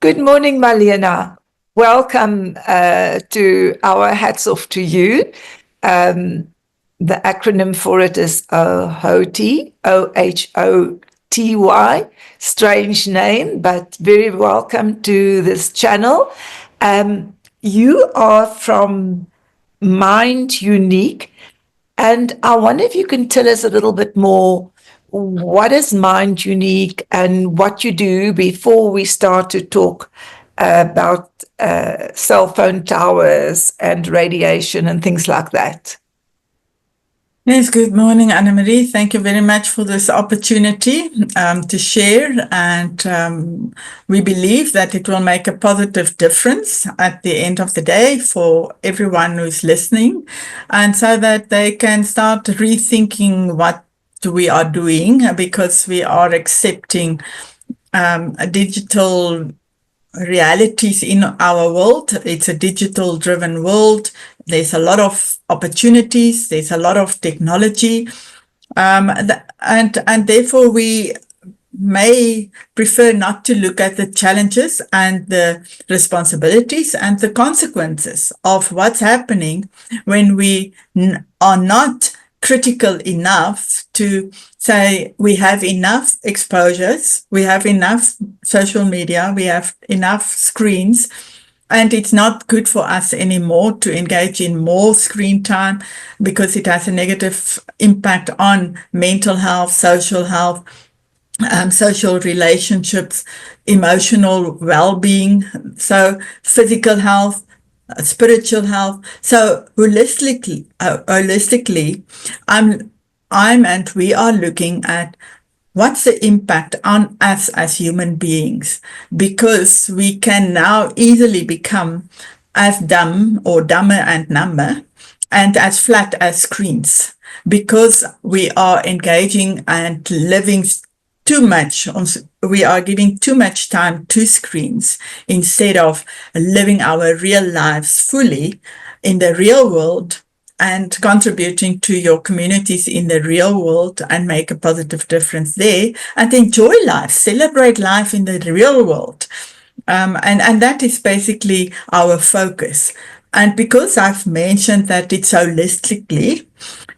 Good morning, Marlena. Welcome to our Hats Off to You. The acronym for it is OHOTY, OHOTY. Strange name, but very welcome to this channel. You are from Mind Unique, and I wonder if you can tell us a little bit more. What is Mind Unique and what you do before we start to talk about cell phone towers and radiation and things like that? Yes, good morning, Annemarie. Thank you very much for this opportunity to share. And we believe that it will make a positive difference at the end of the day for everyone who's listening, and so that they can start rethinking what we are doing, because we are accepting digital realities in our world. It's a digital driven world. There's a lot of opportunities. There's a lot of technology. And therefore we may prefer not to look at the challenges and the responsibilities and the consequences of what's happening when we are not critical enough to say we have enough exposures, we have enough social media, we have enough screens, and it's not good for us anymore to engage in more screen time, because it has a negative impact on mental health, social relationships, emotional well-being, so physical health, spiritual health. So holistically, I'm and we are looking at what's the impact on us as human beings, because we can now easily become as dumb or dumber and number and as flat as screens, because we are engaging and living too much. We are giving too much time to screens instead of living our real lives fully in the real world and contributing to your communities in the real world and make a positive difference there, and enjoy life, celebrate life in the real world. And that is basically our focus. And because I've mentioned that it's holistically,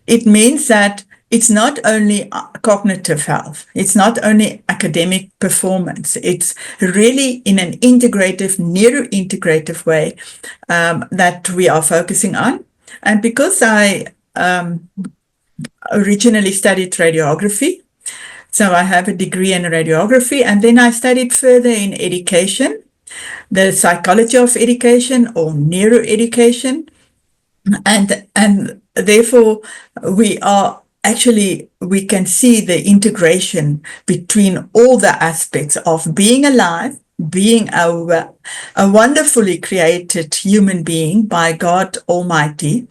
it means that it's not only cognitive health, it's not only academic performance, it's really in an integrative, neurointegrative way that we are focusing on. And because I originally studied radiography, so I have a degree in radiography, and then I studied further in education, the psychology of education or neuroeducation. And therefore we can see the integration between all the aspects of being alive, being a wonderfully created human being by God Almighty,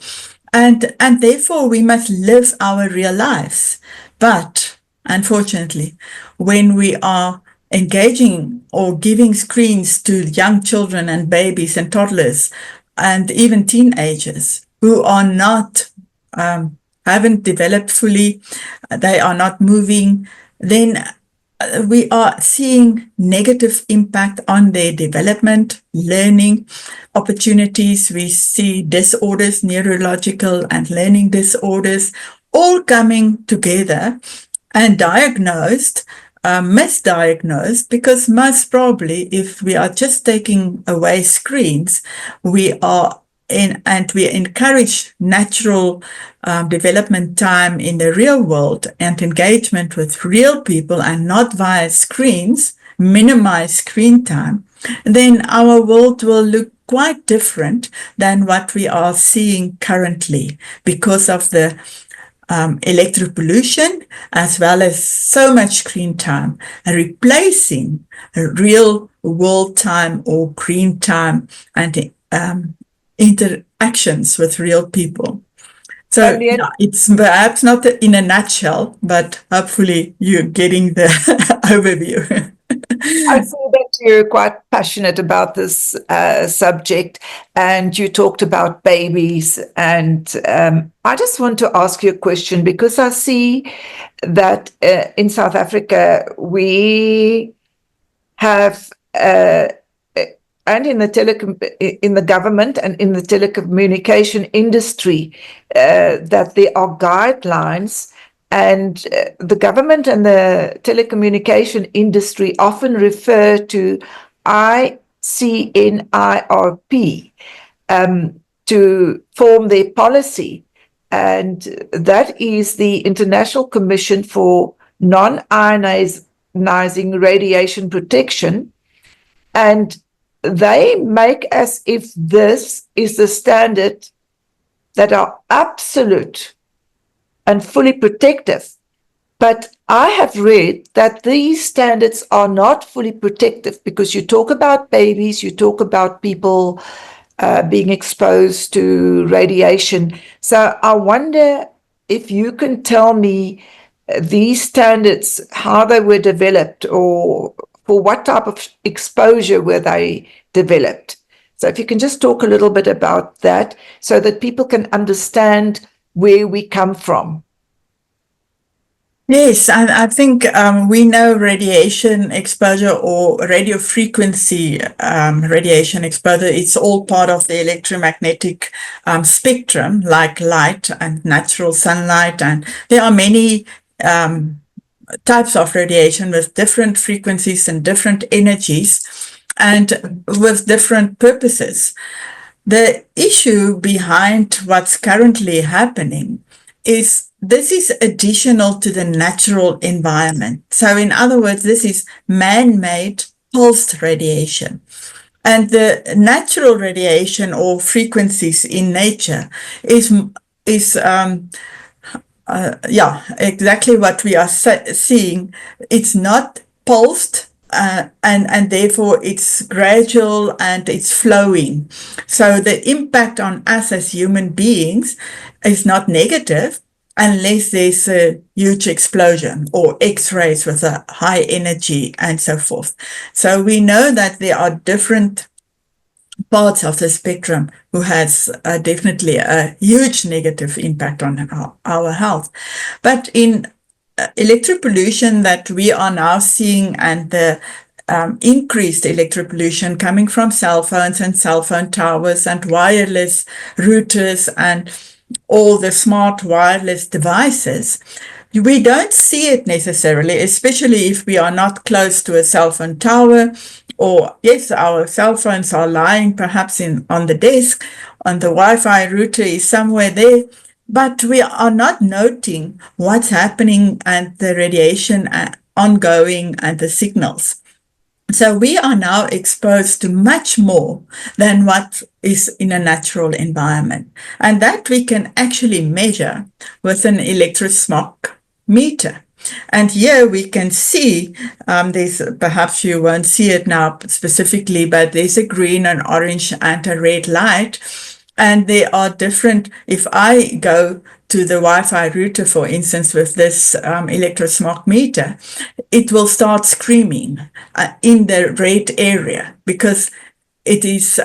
and therefore we must live our real lives. But unfortunately, when we are engaging or giving screens to young children and babies and toddlers and even teenagers who are not haven't developed fully, they are not moving, then we are seeing negative impact on their development, learning opportunities. We see disorders, neurological and learning disorders, all coming together and diagnosed, misdiagnosed, because most probably if we are just taking away screens, we encourage natural development time in the real world and engagement with real people and not via screens, minimize screen time, then our world will look quite different than what we are seeing currently, because of the electropollution, as well as so much screen time, replacing real world time or green time and interactions with real people. So it's perhaps not in a nutshell, but hopefully you're getting the overview. I saw that you're quite passionate about this subject, and you talked about babies. And I just want to ask you a question, because I see that in South Africa, we have and in the government and in the telecommunication industry, that there are guidelines, and the government and the telecommunication industry often refer to ICNIRP to form their policy, and that is the International Commission for Non-Ionizing Radiation Protection. And they make as if this is the standard that are absolute and fully protective. But I have read that these standards are not fully protective, because you talk about babies, you talk about people being exposed to radiation. So I wonder if you can tell me these standards, how they were developed, or for what type of exposure were they developed. So if you can just talk a little bit about that so that people can understand where we come from. Yes, I think we know radiation exposure or radio frequency radiation exposure. It's all part of the electromagnetic spectrum, like light and natural sunlight. And there are many types of radiation with different frequencies and different energies and with different purposes. The issue behind what's currently happening is this is additional to the natural environment. So in other words, this is man-made pulsed radiation. And the natural radiation or frequencies in nature is exactly what we are seeing. It's not pulsed, and therefore it's gradual and it's flowing. So the impact on us as human beings is not negative unless there's a huge explosion or X-rays with a high energy and so forth. So we know that there are different parts of the spectrum who has definitely a huge negative impact on our health. But in electropollution that we are now seeing, and the increased electropollution coming from cell phones and cell phone towers and wireless routers and all the smart wireless devices, we don't see it necessarily, especially if we are not close to a cell phone tower, or yes, our cell phones are lying perhaps on the desk, and the Wi-Fi router is somewhere there, but we are not noting what's happening and the radiation ongoing and the signals. So we are now exposed to much more than what is in a natural environment. And that we can actually measure with an electrosmog meter. And here we can see, there's, perhaps you won't see it now specifically, but there's a green, an orange, and a red light. And they are different. If I go to the Wi-Fi router, for instance, with this electrosmog meter, it will start screaming in the red area, because it is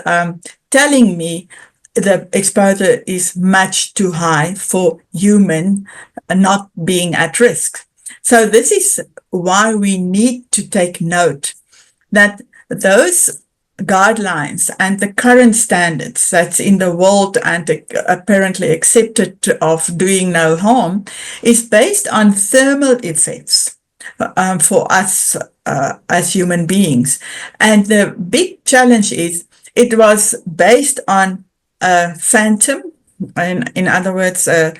telling me the exposure is much too high for human not being at risk. So this is why we need to take note that those guidelines and the current standards that's in the world and apparently accepted of doing no harm is based on thermal effects for us as human beings. And the big challenge is it was based on a phantom, in other words, a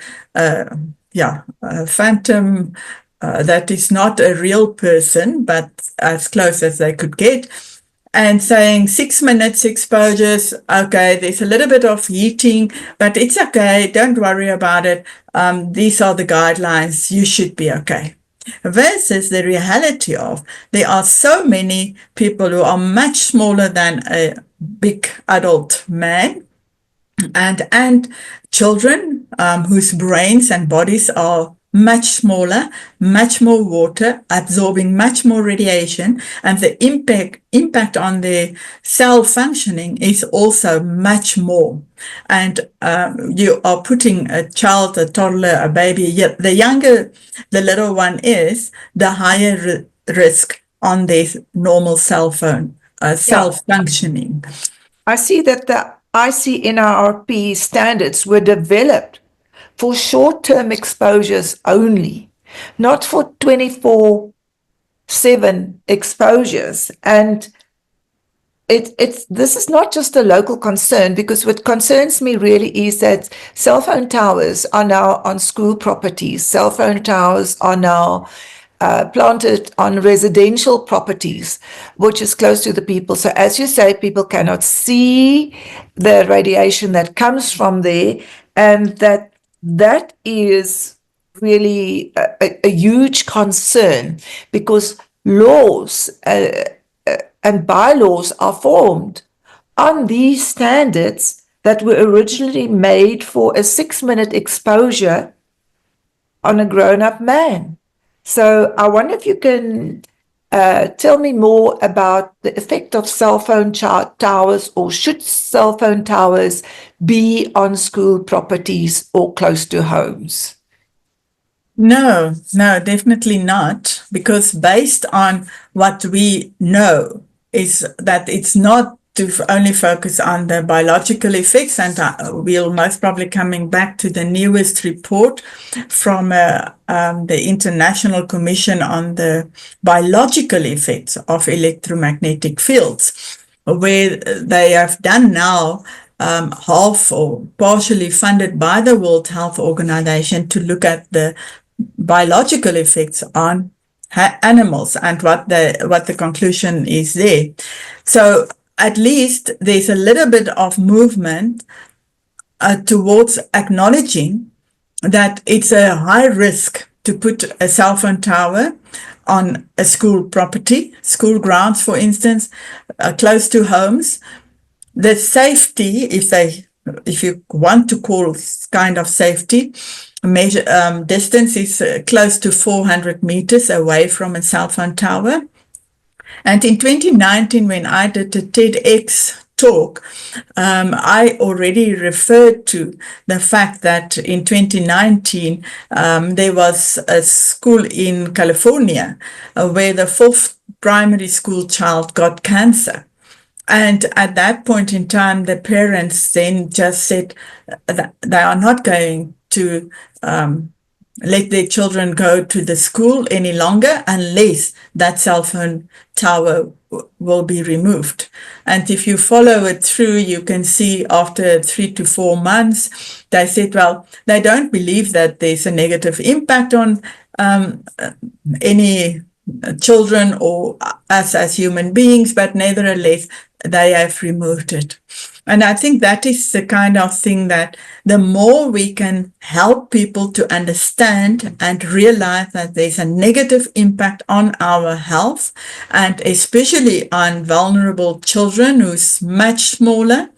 phantom that is not a real person, but as close as they could get, and saying 6 minutes exposures, okay, there's a little bit of heating, but it's okay, don't worry about it. These are the guidelines, you should be okay. Versus the reality of there are so many people who are much smaller than a big adult man, and children whose brains and bodies are much smaller, much more water, absorbing much more radiation, and the impact on their cell functioning is also much more. And you are putting a child, a toddler, a baby, the younger the little one is, the higher risk on their normal cell phone self-functioning. I see that the ICNIRP standards were developed for short-term exposures only, not for 24/7 exposures. And this is not just a local concern, because what concerns me really is that cell phone towers are now on school properties. Cell phone towers are now planted on residential properties, which is close to the people. So as you say, people cannot see the radiation that comes from there, and that is really a huge concern, because laws and bylaws are formed on these standards that were originally made for a 6-minute exposure on a grown-up man. So I wonder if you can tell me more about the effect of cell phone towers, or should cell phone towers be on school properties or close to homes? No, definitely not, because based on what we know is that it's not to only focus on the biological effects, and we'll most probably coming back to the newest report from the International Commission on the Biological Effects of Electromagnetic Fields, where they have done now half or partially funded by the World Health Organization to look at the biological effects on animals and what the conclusion is there. So at least there's a little bit of movement towards acknowledging that it's a high risk to put a cell phone tower on a school property, school grounds, for instance, close to homes. The safety, if you want to call kind of safety, measure distance is close to 400 meters away from a cell phone tower. And in 2019, when I did the TEDx talk, I already referred to the fact that in 2019, there was a school in California where the 4th primary school child got cancer. And at that point in time, the parents then just said that they are not going to let their children go to the school any longer unless that cell phone tower will be removed. And if you follow it through, you can see after 3 to 4 months, they said, well, they don't believe that there's a negative impact on any children or us as human beings, but nevertheless, they have removed it. And I think that is the kind of thing that the more we can help people to understand and realize that there's a negative impact on our health, and especially on vulnerable children who's much smaller,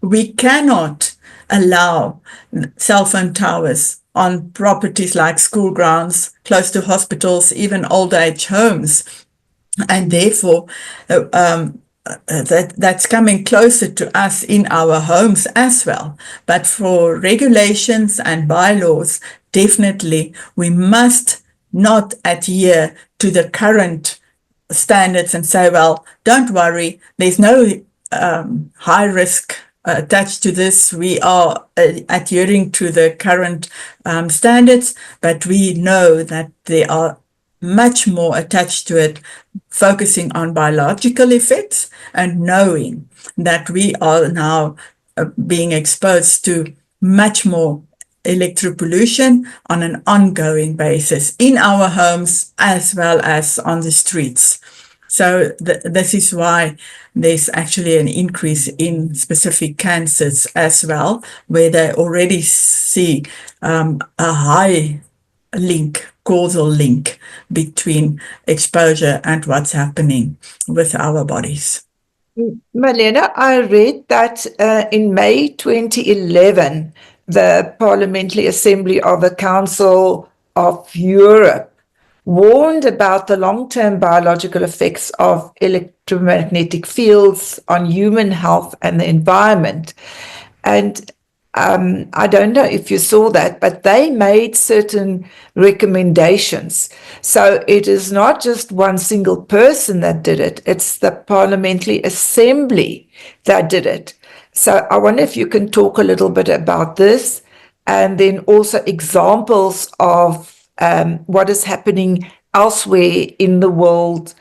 we cannot allow cell phone towers on properties like school grounds, close to hospitals, even old age homes. And therefore, that's coming closer to us in our homes as well. But for regulations and bylaws, definitely we must not adhere to the current standards and say, well, don't worry, there's no high risk attached to this. We are adhering to the current standards, but we know that there are much more attached to it, focusing on biological effects and knowing that we are now being exposed to much more electropollution on an ongoing basis in our homes as well as on the streets. So this is why there's actually an increase in specific cancers as well, where they already see a high causal link between exposure and what's happening with our bodies. Marlena, I read that in May 2011, the Parliamentary Assembly of the Council of Europe warned about the long-term biological effects of electromagnetic fields on human health and the environment. And I don't know if you saw that, but they made certain recommendations. So it is not just one single person that did it, it's the Parliamentary Assembly that did it. So I wonder if you can talk a little bit about this, and then also examples of what is happening elsewhere in the world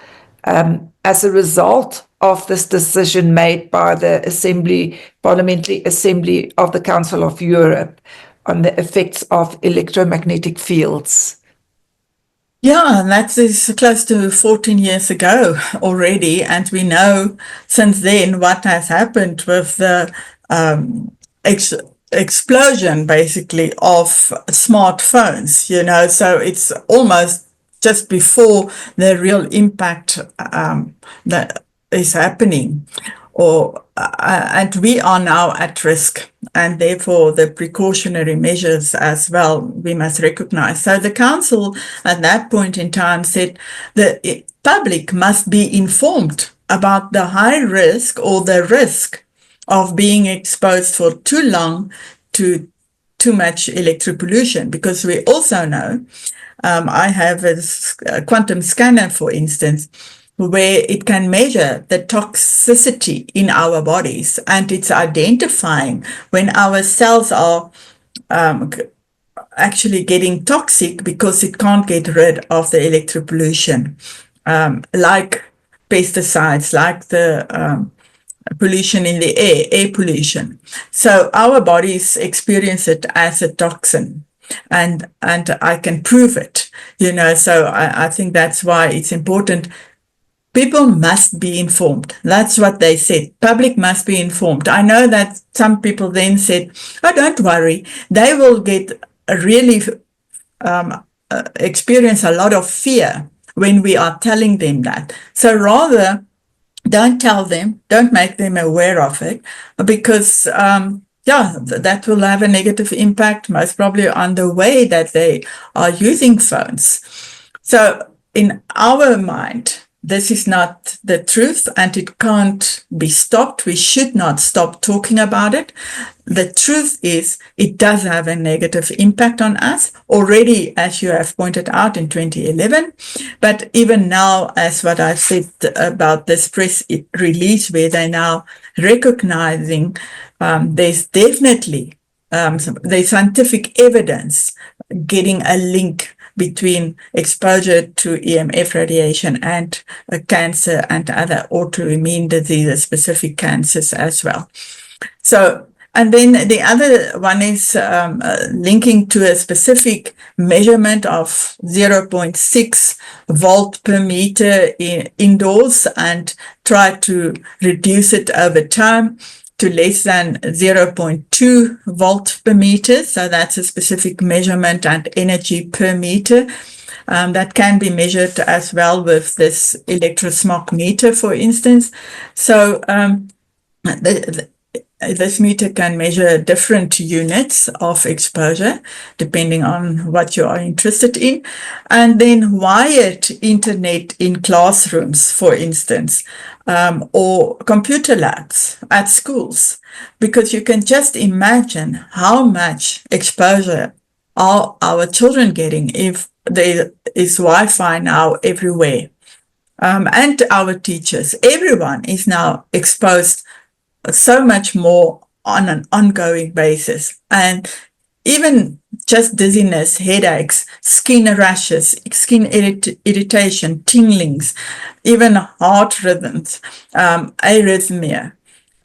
as a result of this decision made by the Parliamentary Assembly of the Council of Europe on the effects of electromagnetic fields. Yeah, and that is close to 14 years ago already, and we know since then what has happened with the explosion, basically, of smartphones, so it's almost just before the real impact that is happening. And we are now at risk, and therefore the precautionary measures as well we must recognize. So the council at that point in time said the public must be informed about the high risk or the risk of being exposed for too long to too much electropollution, because we also know, I have a quantum scanner, for instance, where it can measure the toxicity in our bodies, and it's identifying when our cells are actually getting toxic because it can't get rid of the electropollution, like pesticides, like the pollution in the air pollution. So our bodies experience it as a toxin. And I can prove it, so I think that's why it's important. People must be informed. That's what they said. Public must be informed. I know that some people then said, oh, don't worry. They will get really experience a lot of fear when we are telling them that. So rather, don't tell them, don't make them aware of it, because that will have a negative impact, most probably on the way that they are using phones. So in our mind, this is not the truth, and it can't be stopped. We should not stop talking about it. The truth is, it does have a negative impact on us already, as you have pointed out, in 2011. But even now, as what I said about this press release, where they're now recognizing there's definitely there's scientific evidence getting a link between exposure to EMF radiation and cancer and other autoimmune diseases, specific cancers as well. So, and then the other one is linking to a specific measurement of 0.6 volt per meter indoors, and try to reduce it over time to less than 0.2 volt per meter. So that's a specific measurement and energy per meter. That can be measured as well with this electrosmog meter, for instance. So this meter can measure different units of exposure depending on what you are interested in. And then wired internet in classrooms, for instance, or computer labs at schools, because you can just imagine how much exposure are our children getting if there is Wi-Fi now everywhere. And our teachers, everyone is now exposed so much more on an ongoing basis. And even just dizziness, headaches, skin rashes, skin irritation, tinglings, even heart rhythms, arrhythmia.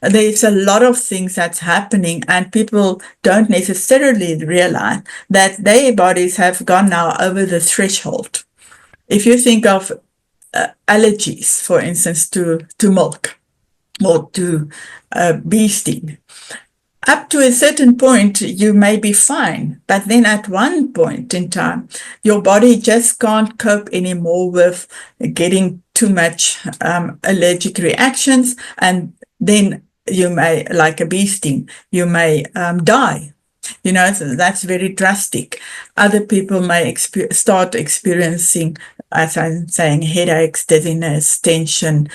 There's a lot of things that's happening, and people don't necessarily realize that their bodies have gone now over the threshold. If you think of allergies, for instance, to milk or to bee sting, up to a certain point, you may be fine. But then at one point in time, your body just can't cope anymore with getting too much allergic reactions. And then you may, like a bee sting, you may die. So that's very drastic. Other people may start experiencing as I'm saying, headaches, dizziness, tension,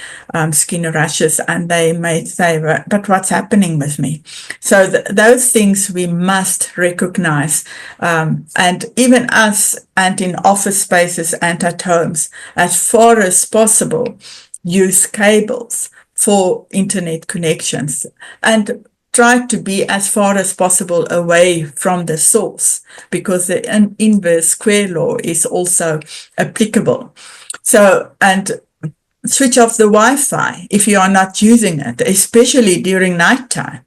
skin rashes, and they may say, but what's happening with me? So those things we must recognize. And even us, and in office spaces and at homes, as far as possible, use cables for internet connections and try to be as far as possible away from the source, because the inverse square law is also applicable. So, and switch off the Wi-Fi if you are not using it, especially during nighttime.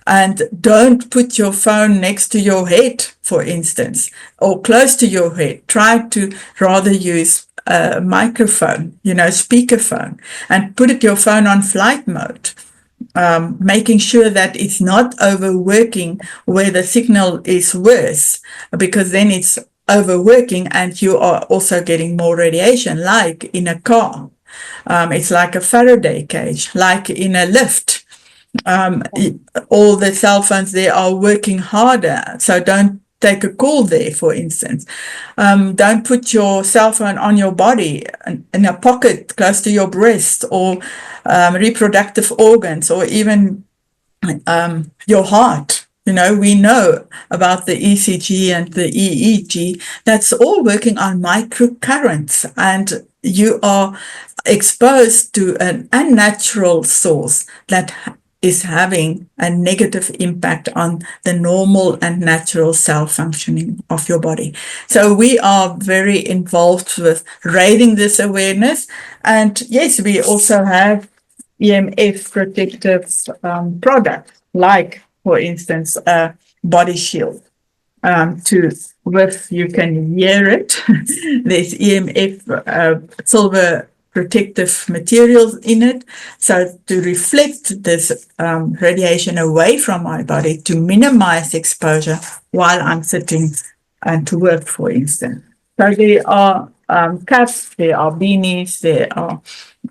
And don't put your phone next to your head, for instance, or close to your head. Try to rather use a microphone, speakerphone, and put your phone on flight mode. Making sure that it's not overworking where the signal is worse, because then it's overworking and you are also getting more radiation, like in a car. It's like a Faraday cage, like in a lift. All the cell phones there are working harder, so don't take a call there, for instance. Don't put your cell phone on your body in a pocket close to your breast, or reproductive organs, or even your heart. We know about the ECG and the EEG. That's all working on microcurrents, and you are exposed to an unnatural source that is having a negative impact on the normal and natural cell functioning of your body. So we are very involved with raising this awareness. And yes, we also have EMF protective products, like, for instance, a body shield. You can hear it. There's EMF silver protective materials in it, so to reflect this radiation away from my body, to minimize exposure while I'm sitting and to work, for instance. So there are caps, there are beanies, there are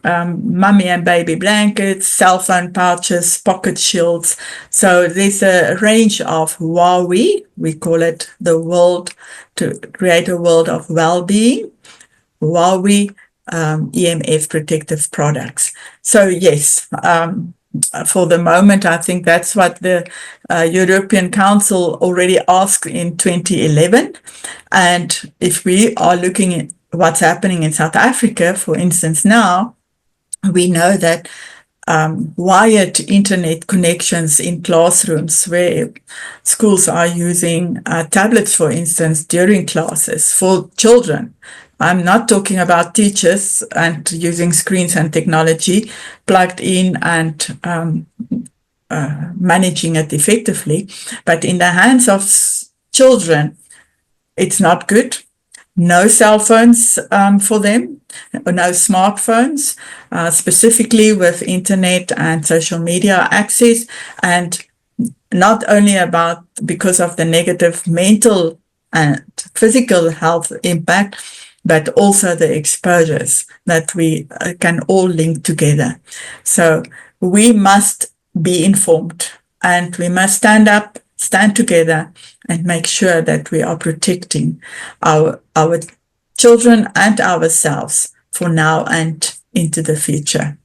mummy and baby blankets, cell phone pouches, pocket shields. So there's a range of WAWI, we call it the world, to create a world of well-being, WAWI EMF protective products. So yes, for the moment, I think that's what the European Council already asked in 2011. And if we are looking at what's happening in South Africa, for instance, now, we know that wired internet connections in classrooms, where schools are using tablets, for instance, during classes for children. I'm not talking about teachers and using screens and technology plugged in and managing it effectively, but in the hands of children, it's not good. No cell phones for them, no smartphones, specifically with internet and social media access, and not only because of the negative mental and physical health impact, but also the exposures that we can all link together. So we must be informed, and we must stand together, and make sure that we are protecting our children and ourselves for now and into the future.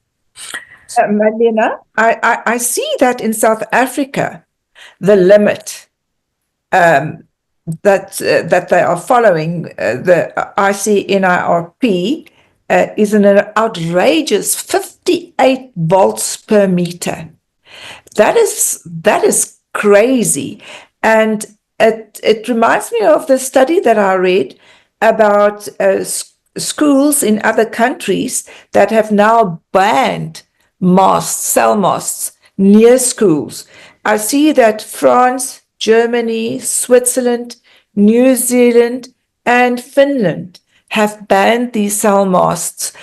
Marlena, I see that in South Africa, the limit that they are following, the ICNIRP, is an outrageous 58 volts per meter. That is crazy. And it reminds me of the study that I read about schools in other countries that have now banned cell masts near schools. I see that France, Germany, Switzerland, New Zealand, and Finland have banned these cell masts.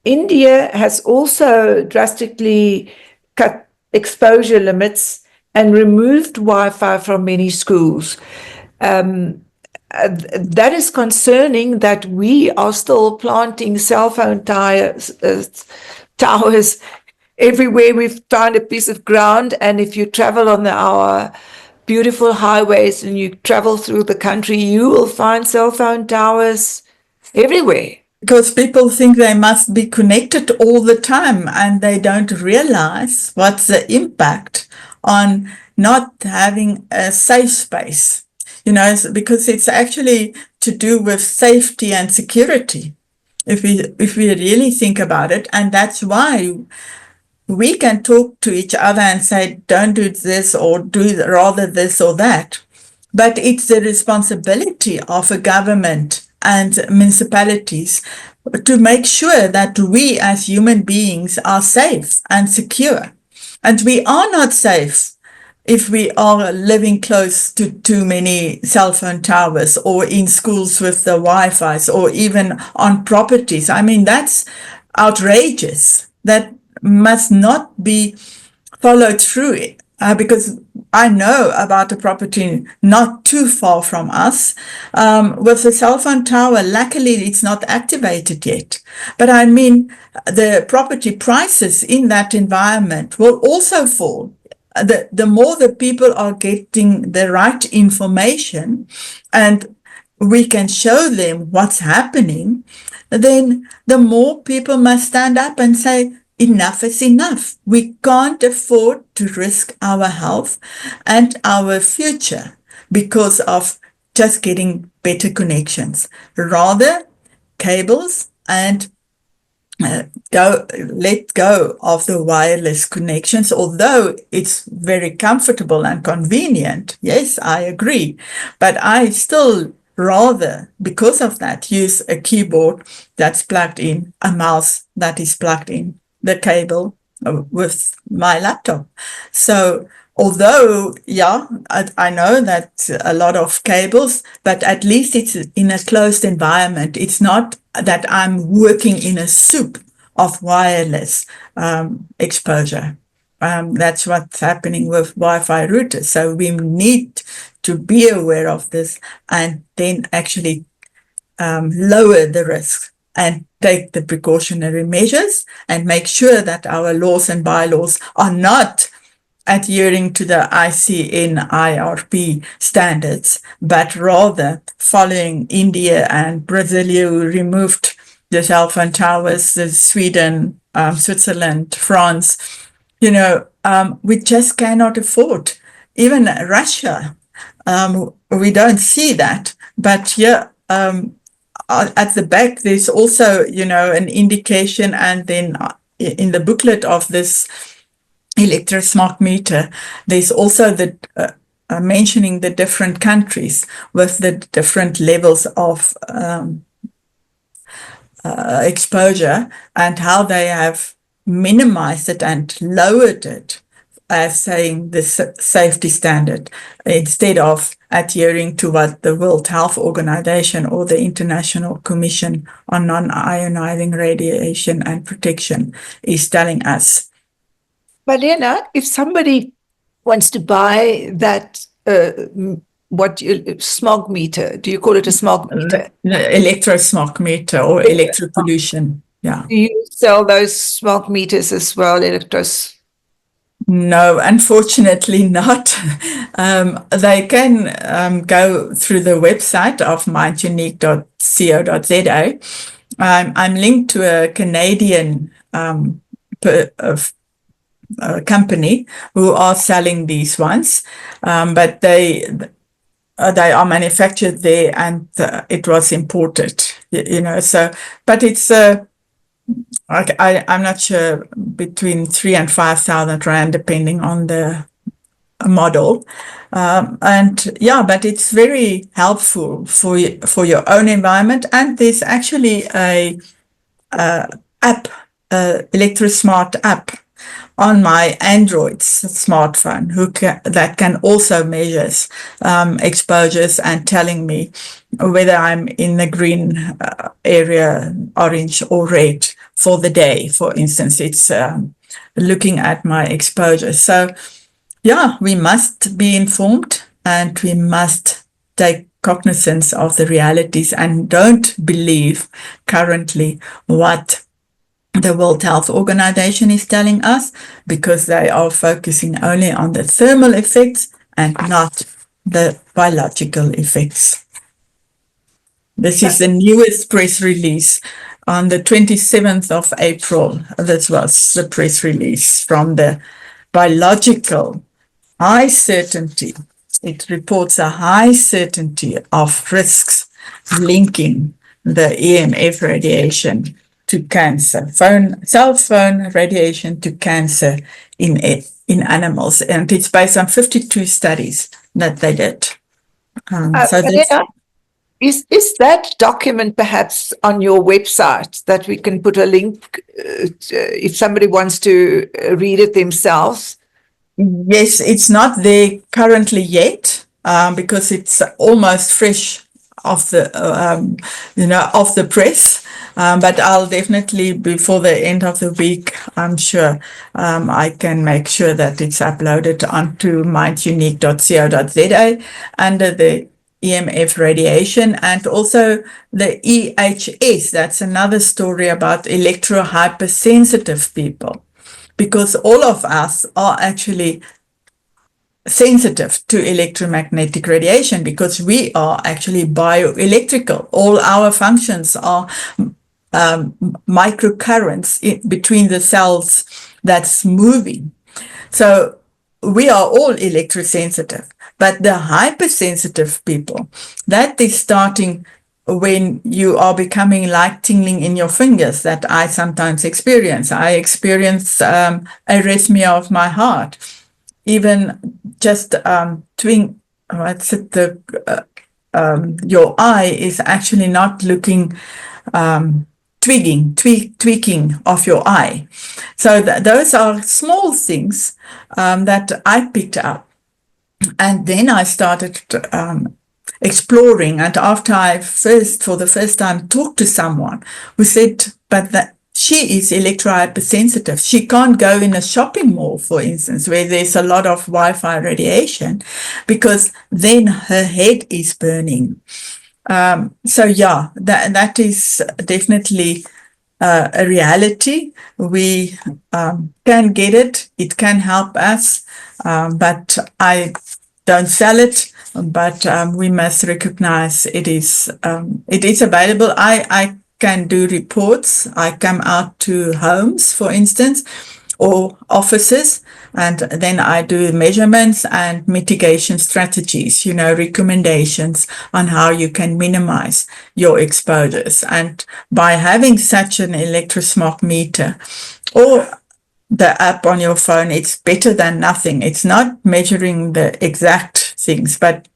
India has also drastically cut exposure limits and removed Wi-Fi from many schools. That is concerning, that we are still planting cell phone towers everywhere we find a piece of ground. And if you travel on our beautiful highways and you travel through the country, you will find cell phone towers everywhere. Because people think they must be connected all the time and they don't realize what's the impact on not having a safe space. Because it's actually to do with safety and security. If we really think about it, and that's why we can talk to each other and say, don't do this or do rather this or that. But it's the responsibility of a government and municipalities to make sure that we as human beings are safe and secure. And we are not safe if we are living close to too many cell phone towers or in schools with the Wi-Fi's or even on properties. I mean, that's outrageous. That must not be followed through because I know about a property not too far from us with a cell phone tower. Luckily, it's not activated yet. But I mean, the property prices in that environment will also fall. The more the people are getting the right information and we can show them what's happening, then the more people must stand up and say, enough is enough. We can't afford to risk our health and our future because of just getting better connections. Rather, cables and let go of the wireless connections, although it's very comfortable and convenient. Yes, I agree. But I still rather, because of that, use a keyboard that's plugged in, a mouse that is plugged in, the cable with my laptop. So although, yeah, I know that a lot of cables, but at least it's in a closed environment. It's not that I'm working in a soup of wireless exposure. That's what's happening with Wi-Fi routers. So we need to be aware of this and then actually lower the risk and take the precautionary measures and make sure that our laws and bylaws are not adhering to the ICNIRP standards, but rather following India and Brazil, who removed the cell phone towers, Sweden, Switzerland, France. We just cannot afford. Even Russia, we don't see that. But here, at the back, there's also, an indication, and then in the booklet of this electrosmart meter, there's also the mentioning the different countries with the different levels of exposure and how they have minimized it and lowered it as saying the safety standard instead of adhering to what the World Health Organization or the International Commission on Non-Ionizing Radiation and Protection is telling us. Marlena, if somebody wants to buy that, smog meter, do you call it a smog meter? The electrosmog meter or electropollution. Yeah. Do you sell those smog meters as well, electros? No, unfortunately not. They can go through the website of mindunique.co.za. I'm linked to a Canadian company who are selling these ones, but they are manufactured there and it was imported, So, but it's I'm not sure, between 3,000 and 5,000 rand, depending on the model. But it's very helpful for your own environment. And there's actually a app, electrosmart app on my Android smartphone that can also measure exposures and telling me whether I'm in the green area, orange or red for the day. For instance, it's looking at my exposure. So, yeah, we must be informed and we must take cognizance of the realities and don't believe currently what the World Health Organization is telling us, because they are focusing only on the thermal effects and not the biological effects. This is the newest press release on the 27th of April. This was the press release from the biological high certainty. It reports a high certainty of risks linking the EMF radiation to cancer, cell phone radiation to cancer in animals. And it's based on 52 studies that they did. Is that document perhaps on your website that we can put a link if somebody wants to read it themselves? Yes, it's not there currently yet because it's almost fresh off the off the press. But I'll definitely, before the end of the week, I'm sure I can make sure that it's uploaded onto mindunique.co.za under the EMF radiation, and also the EHS. That's another story about electro-hypersensitive people, because all of us are actually sensitive to electromagnetic radiation because we are actually bioelectrical. All our functions are microcurrents between the cells that's moving. So we are all electrosensitive, but the hypersensitive people, that is starting when you are becoming like tingling in your fingers that I sometimes experience. I experience arrhythmia of my heart, even just your eye is actually not looking, tweaking of your eye. So those are small things that I picked up. And then I started exploring. And after I for the first time, talked to someone who said, but that she is electro-hypersensitive. She can't go in a shopping mall, for instance, where there's a lot of Wi-Fi radiation, because then her head is burning. So yeah, that is definitely a reality. We can get it. It can help us, but I don't sell it. But we must recognize it is available. I can do reports. I come out to homes, for instance, or offices, and then I do measurements and mitigation strategies, recommendations on how you can minimize your exposures. And by having such an electrosmog meter or the app on your phone, it's better than nothing. It's not measuring the exact things, but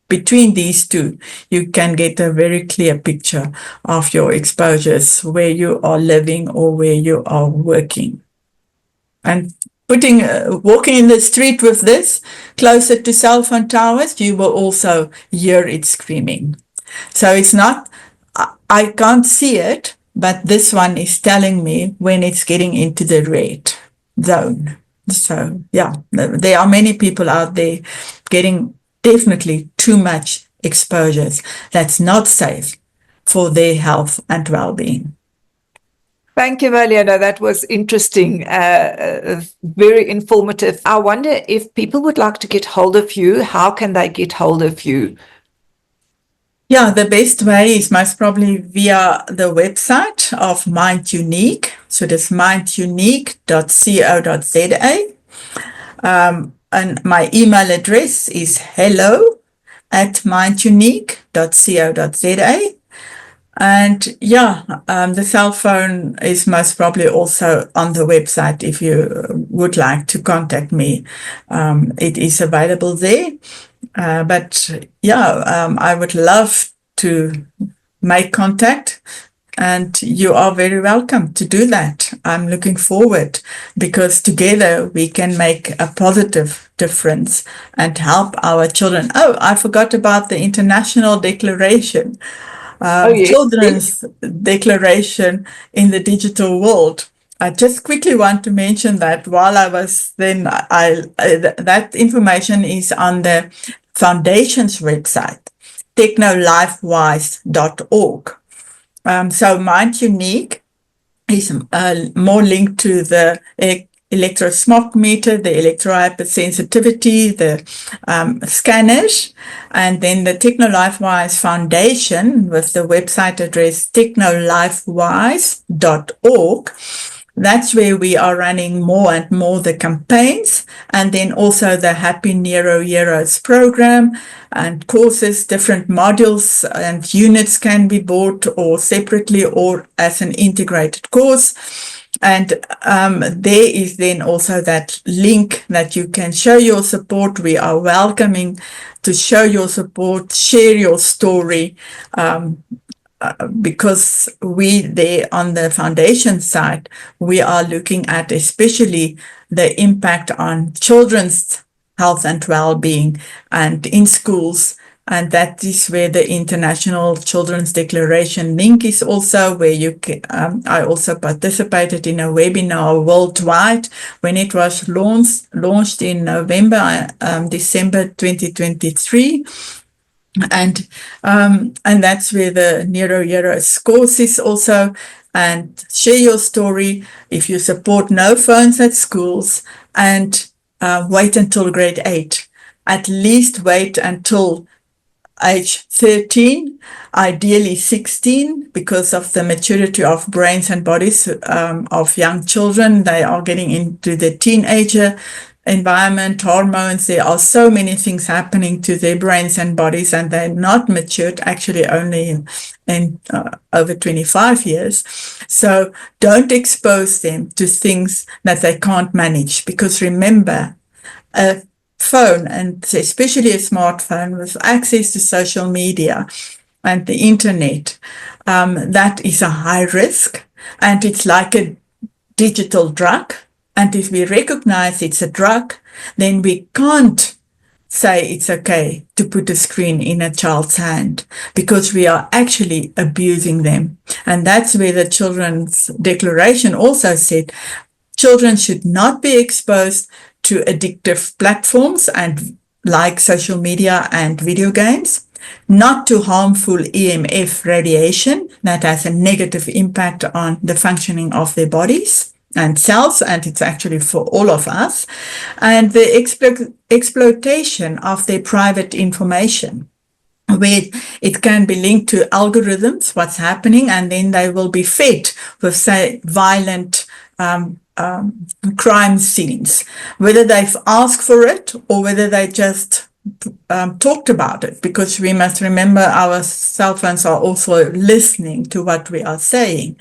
between these two, you can get a very clear picture of your exposures, where you are living or where you are working. And walking in the street with this closer to cell phone towers, you will also hear it screaming. So it's not, I can't see it, but this one is telling me when it's getting into the red zone. So yeah, there are many people out there getting definitely too much exposures that's not safe for their health and well-being. Thank you, Marlena. That was interesting, very informative. I wonder if people would like to get hold of you, how can they get hold of you? Yeah, the best way is most probably via the website of Mind Unique. So that's mindunique.co.za. And my email address is hello@mindunique.co.za. And yeah, the cell phone is most probably also on the website if you would like to contact me. It is available there. But yeah, I would love to make contact, and you are very welcome to do that. I'm looking forward, because together we can make a positive difference and help our children. Oh, I forgot about the International Declaration, yes. Children's Declaration in the Digital World. I just quickly want to mention that while I was then, that information is on the Foundation's website, technolifewise.org. So Mind Unique is more linked to the electrosmog meter, the electrohypersensitivity, the scanners, and then the TechnoLifeWise Foundation with the website address technolifewise.org. That's where we are running more and more the campaigns, and then also the Happy Neuro Heroes program and courses, different modules and units can be bought or separately or as an integrated course. And there is then also that link that you can show your support. We are welcoming to show your support, share your story, because we there on the foundation side, we are looking at especially the impact on children's health and well-being and in schools. And that is where the International Children's Declaration link is also, where you can, I also participated in a webinar worldwide when it was launched in December 2023. And that's where the Neuro Heroes course is also. And share your story if you support no phones at schools, and wait until grade 8. At least wait until age 13, ideally 16, because of the maturity of brains and bodies of young children. They are getting into the teenager environment, hormones. There are so many things happening to their brains and bodies, and they're not matured actually only in over 25 years. So don't expose them to things that they can't manage, because remember, a phone, and especially a smartphone with access to social media and the internet, that is a high risk, and it's like a digital drug. And if we recognize it's a drug, then we can't say it's okay to put a screen in a child's hand, because we are actually abusing them. And that's where the Children's Declaration also said children should not be exposed to addictive platforms and like social media and video games, not to harmful EMF radiation that has a negative impact on the functioning of their bodies and cells, and it's actually for all of us, and the exploitation of their private information, where it can be linked to algorithms, what's happening, and then they will be fed with, say, violent crime scenes, whether they've asked for it or whether they just talked about it, because we must remember our cell phones are also listening to what we are saying.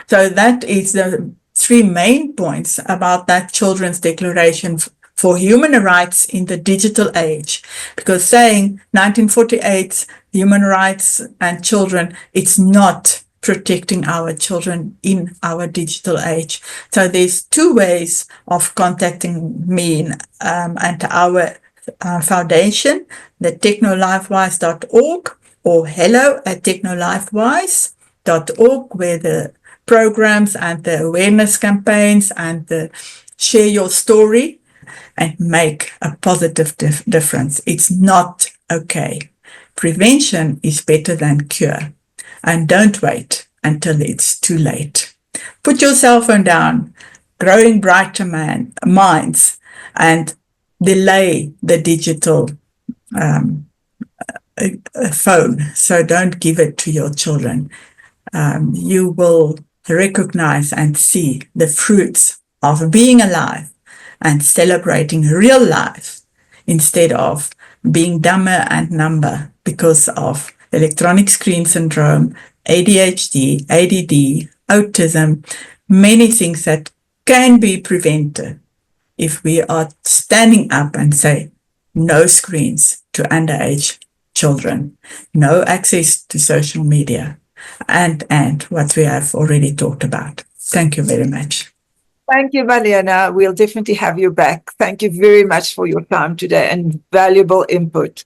So that is the 3 main points about that Children's Declaration for human rights in the digital age, because saying 1948 human rights and children, it's not protecting our children in our digital age. So there's 2 ways of contacting me and our foundation, the technolifewise.org or hello@technolifewise.org, where the programs and the awareness campaigns and the share your story and make a positive difference. It's not okay. Prevention is better than cure. And don't wait until it's too late. Put your cell phone down, growing brighter minds, and delay the digital phone. So don't give it to your children. You will recognize and see the fruits of being alive and celebrating real life, instead of being dumber and number because of electronic screen syndrome, ADHD, ADD, autism, many things that can be prevented if we are standing up and say no screens to underage children, no access to social media, and what we have already talked about. Thank you very much. Thank you, Marlena. We'll definitely have you back. Thank you very much for your time today and valuable input.